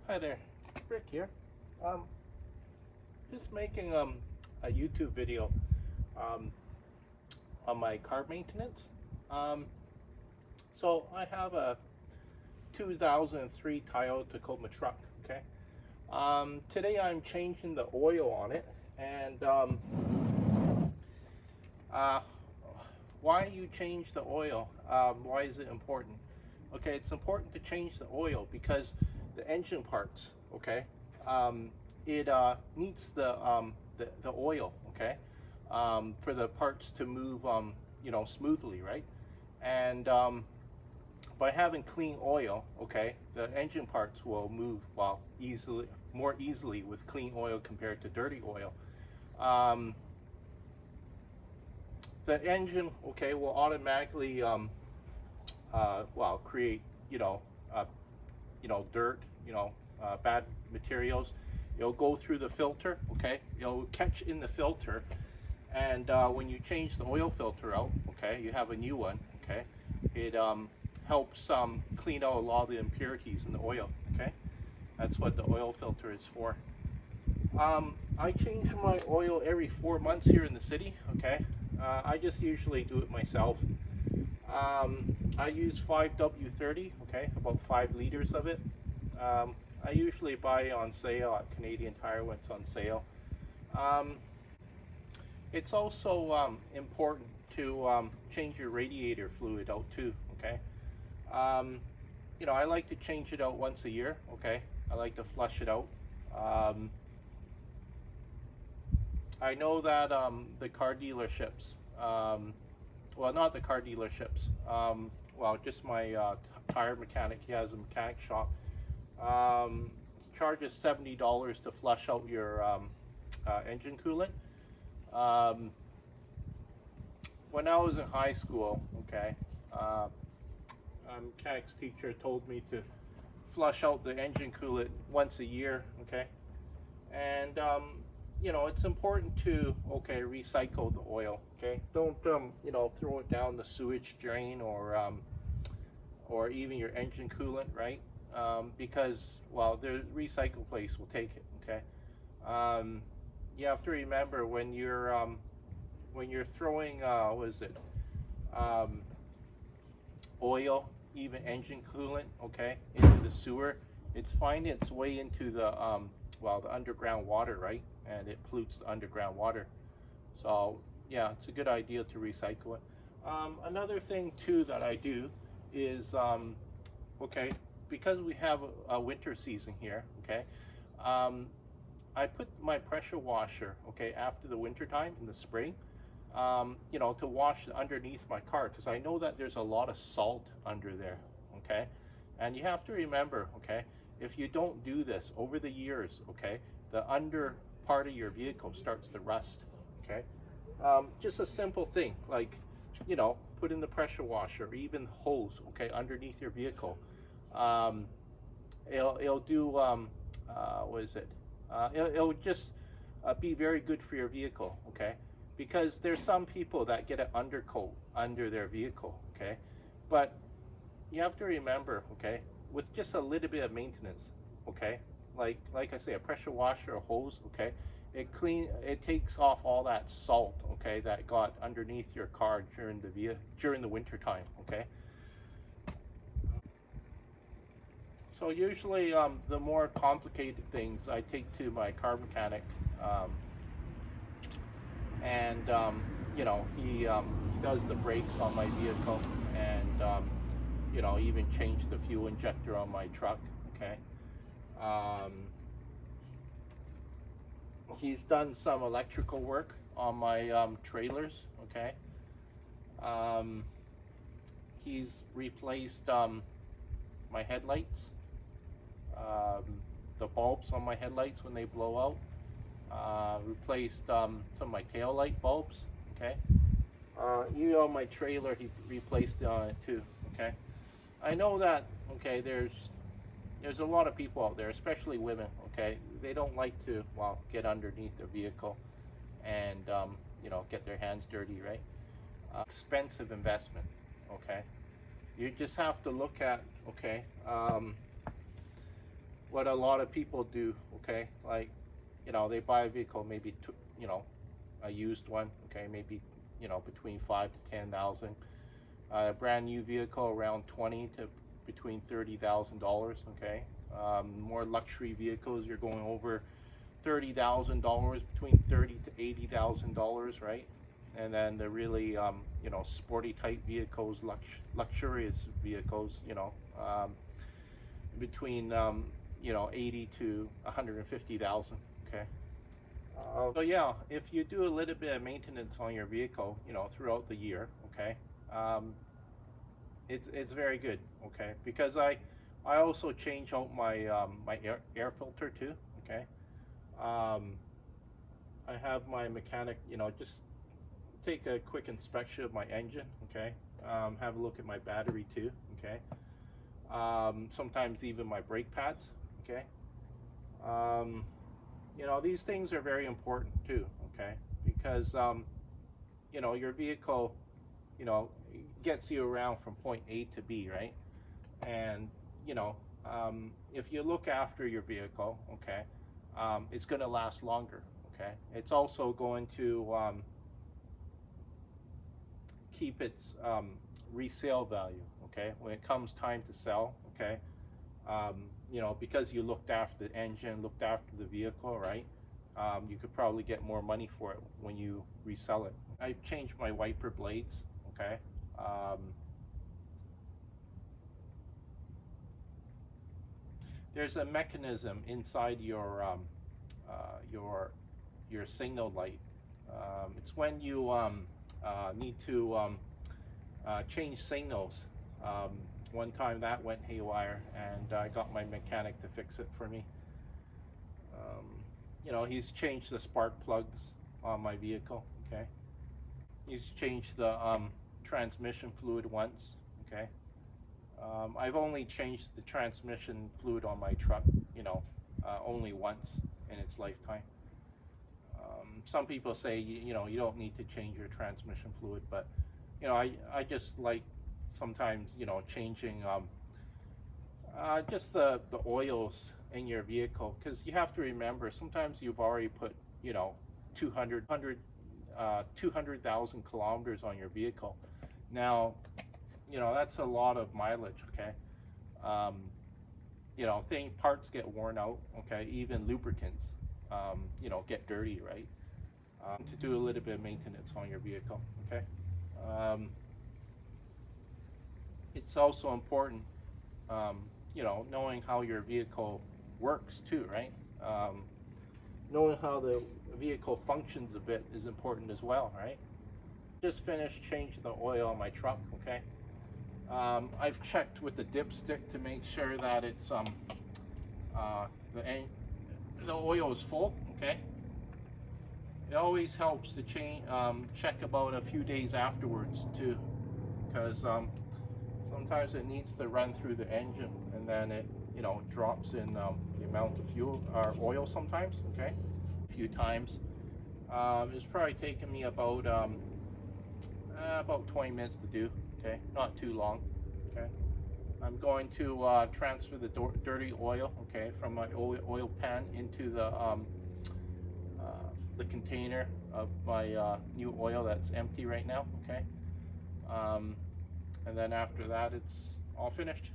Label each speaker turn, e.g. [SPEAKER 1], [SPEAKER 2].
[SPEAKER 1] Hi there, Rick here. Um, just making a YouTube video um, on my car maintenance. Um, so I have a 2003 Toyota Tacoma truck. Okay. Today I'm changing the oil on it, and uh, why you change the oil? Why is it important? Okay, it's important to change the oil because the engine parts. Okay. Um, it needs the oil, okay, for the parts to move, smoothly, right? And by having clean oil, okay, the engine parts will move more easily with clean oil compared to dirty oil. Um, the engine, okay, will automatically, create, you know, uh, dirt, bad materials. It'll go through the filter, okay? It'll catch in the filter, and when you change the oil filter out, okay, you have a new one, okay? It helps clean out a lot of the impurities in the oil, okay? That's what the oil filter is for. I change my oil every 4 months here in the city, okay? I just usually do it myself. I use 5W30, okay, about 5 liters of it. I usually buy it on sale at Canadian Tire when it's on sale. Um, it's also important to change your radiator fluid out too, okay? Um, I like to change it out once a year, okay? I like to flush it out. Um, I know that the car dealerships, well, not the car dealerships, just my tire mechanic, he has a mechanic shop, um, charges $70 to flush out your engine coolant. Um, when I was in high school, okay, mechanics teacher told me to flush out the engine coolant once a year, okay, and it's important to recycle the oil, okay. Don't throw it down the sewage drain or even your engine coolant, right? Because the recycle place will take it, okay. You have to remember when you're throwing um, oil, even engine coolant, okay, into the sewer, it's finding its way into the underground water, right? And it pollutes the underground water. So yeah, it's a good idea to recycle it. Another thing too that I do is okay, because we have a winter season here, okay, um, I put my pressure washer, okay, after the winter time in the spring, to wash underneath my car, because I know that there's a lot of salt under there, okay? And you have to remember, okay, if you don't do this over the years, okay, the under part of your vehicle starts to rust, okay? Just a simple thing, like, put in the pressure washer or even hose, okay, underneath your vehicle. Um, it'll do, what is it? It'll just be very good for your vehicle, okay? Because there's some people that get an undercoat under their vehicle, okay? But you have to remember, okay, with just a little bit of maintenance, okay, like I say, a pressure washer or hose, okay, it takes off all that salt, okay, that got underneath your car during the winter time, okay. So usually the more complicated things I take to my car mechanic, um, and he does the brakes on my vehicle, and even change the fuel injector on my truck, okay. um, he's done some electrical work on my trailers, okay. um, he's replaced my headlights, um, the bulbs on my headlights when they blow out, replaced some of my tail light bulbs, okay. My trailer, he replaced it on it too, okay. I know that, okay, there's a lot of people out there, especially women, okay, they don't like to, get underneath their vehicle and, get their hands dirty, right? Expensive investment, okay. You just have to look at, okay, what a lot of people do, okay, like, they buy a vehicle, maybe a used one, okay, maybe between 5 to 10,000. A brand new vehicle around 20 to between $30,000. Okay, more luxury vehicles, you're going over $30,000, between $30 to $80,000, right? And then the really sporty type vehicles, luxurious vehicles, between 80 to 150,000. Okay. So yeah, if you do a little bit of maintenance on your vehicle, throughout the year, okay, um, it's very good, okay, because I also change out my my air filter too, okay. Um, I have my mechanic, just take a quick inspection of my engine, okay. Have a look at my battery too, okay. Sometimes even my brake pads, okay. Um, these things are very important too, okay, because your vehicle, you know, gets you around from point A to B, right? And you know, if you look after your vehicle, okay, it's going to last longer. Okay, it's also going to keep its resale value. Okay, when it comes time to sell, okay, because you looked after the engine, looked after the vehicle, right? You could probably get more money for it when you resell it. I've changed my wiper blades. Okay. There's a mechanism inside uh, your your signal light. It's when you need to change signals. Um, One time that went haywire, and I got my mechanic to fix it for me. Um, he's changed the spark plugs on my vehicle. Okay, he's changed the transmission fluid once. Okay, I've only changed the transmission fluid on my truck, only once in its lifetime. Some people say you don't need to change your transmission fluid, but I just like sometimes changing just the oils in your vehicle, because you have to remember sometimes you've already put 200,000 kilometers on your vehicle. Now that's a lot of mileage. Okay. um, Parts get worn out. Okay, even lubricants get dirty, right? To do a little bit of maintenance on your vehicle. Okay. um, it's also important, knowing how your vehicle works too, right? Knowing how the vehicle functions a bit is important as well, right? Just finished changing the oil on my truck. Okay. I've checked with the dipstick to make sure that it's uh, the the oil is full. Okay. It always helps to check about a few days afterwards too, because sometimes it needs to run through the engine, and then it drops in the amount of fuel or oil sometimes. Okay, a few times. It's probably taken me about 20 minutes to do. Okay, not too long. Okay, I'm going to transfer the dirty oil, okay, from my oil pan into the container of my new oil that's empty right now. Okay, and then after that, it's all finished.